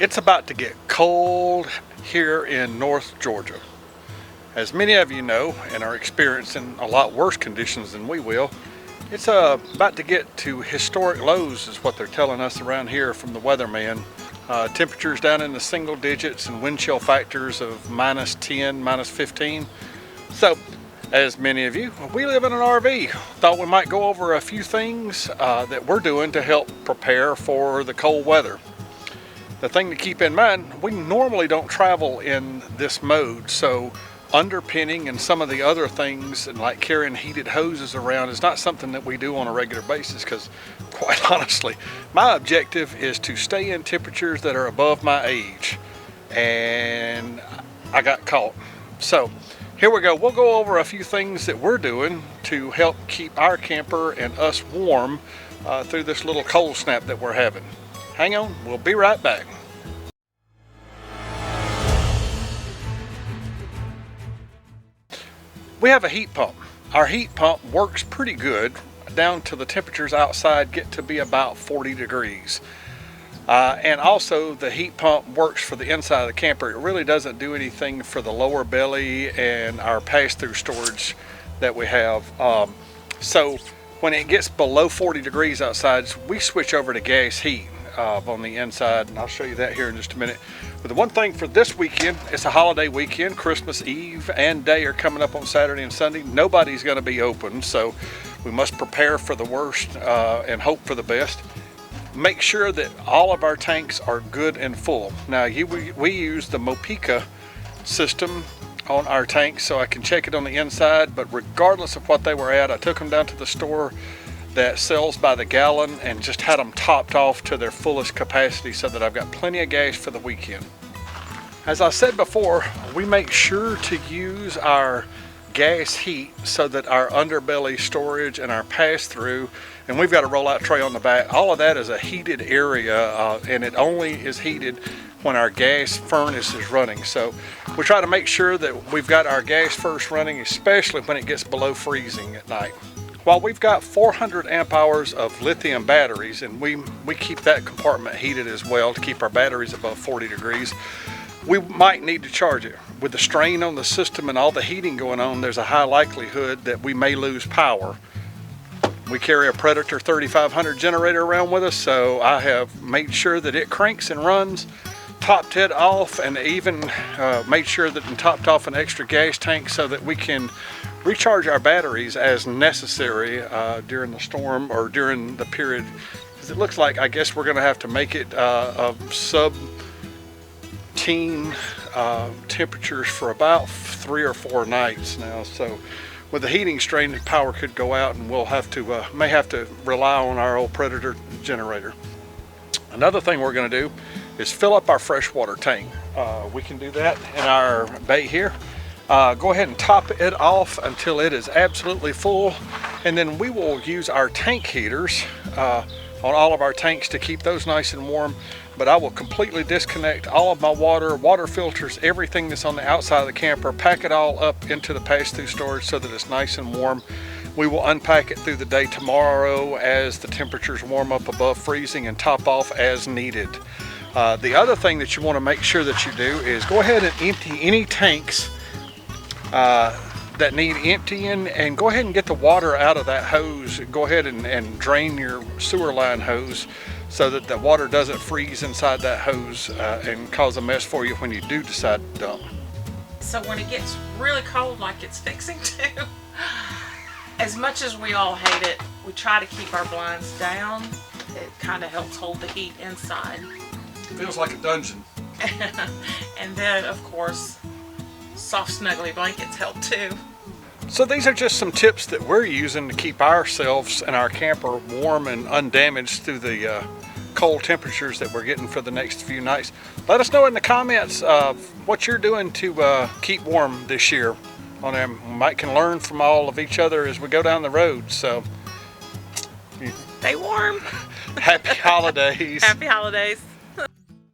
It's about to get cold here in North Georgia. As many of you know and are experiencing a lot worse conditions than we will, it's about to get to historic lows is what they're telling us around here from the weatherman. Temperatures down in the single digits and wind chill factors of minus 10, minus 15. So, as many of you, we live in an RV. Thought we might go over a few things that we're doing to help prepare for the cold weather. The thing to keep in mind, we normally don't travel in this mode, so underpinning and some of the other things and like carrying heated hoses around is not something that we do on a regular basis because quite honestly, my objective is to stay in temperatures that are above my age, and I got caught. So here we go. We'll go over a few things that we're doing to help keep our camper and us warm through this little cold snap that we're having. Hang on, we'll be right back. We have a heat pump. Our heat pump works pretty good down to the temperatures outside get to be about 40 degrees. And also the heat pump works for the inside of the camper. It really doesn't do anything for the lower belly and our pass-through storage that we have. So when it gets below 40 degrees outside, we switch over to gas heat on the inside, and I'll show you that here in just a minute. But the one thing for this weekend, it's a holiday weekend. Christmas Eve and day are coming up on Saturday and Sunday. Nobody's going to be open, so we must prepare for the worst and hope for the best. Make sure that all of our tanks are good and full. Now we use the Mopica system on our tanks, so I can check it on the inside, but regardless of what they were at, I took them down to the store that sells by the gallon and just had them topped off to their fullest capacity so that I've got plenty of gas for the weekend. As I said before, we make sure to use our gas heat so that our underbelly storage and our pass-through, and we've got a rollout tray on the back, all of that is a heated area, and it only is heated when our gas furnace is running. So we try to make sure that we've got our gas first running, especially when it gets below freezing at night. While we've got 400 amp hours of lithium batteries, and we keep that compartment heated as well to keep our batteries above 40 degrees, we might need to charge it. With the strain on the system and all the heating going on, there's a high likelihood that we may lose power. We carry a Predator 3500 generator around with us, so I have made sure that it cranks and runs, topped it off, and even made sure that and topped off an extra gas tank so that we can recharge our batteries as necessary during the storm or during the period, because it looks like I guess we're going to have to make it a sub-teen temperatures for about 3 or 4 nights now. So with the heating strain, power could go out, and we'll have to may have to rely on our old Predator generator. Another thing we're going to do is fill up our freshwater tank. We can do that in our bay here. Go ahead and top it off until it is absolutely full, and then we will use our tank heaters on all of our tanks to keep those nice and warm. But I will completely disconnect all of my water filters, everything that's on the outside of the camper, pack it all up into the pass-through storage so that it's nice and warm. We will unpack it through the day tomorrow as the temperatures warm up above freezing and top off as needed. The other thing that you want to make sure that you do is go ahead and empty any tanks that need emptying, and go ahead and get the water out of that hose. Go ahead and drain your sewer line hose so that the water doesn't freeze inside that hose and cause a mess for you when you do decide to dump. So when it gets really cold like it's fixing to, as much as we all hate it, we try to keep our blinds down. It kind of helps hold the heat inside. It feels like a dungeon. And then of course, soft snuggly blankets help too. So these are just some tips that we're using to keep ourselves and our camper warm and undamaged through the cold temperatures that we're getting for the next few nights. Let us know in the comments what you're doing to keep warm this year. On them, we might can learn from all of each other as we go down the road. So stay warm. Happy holidays. Happy holidays.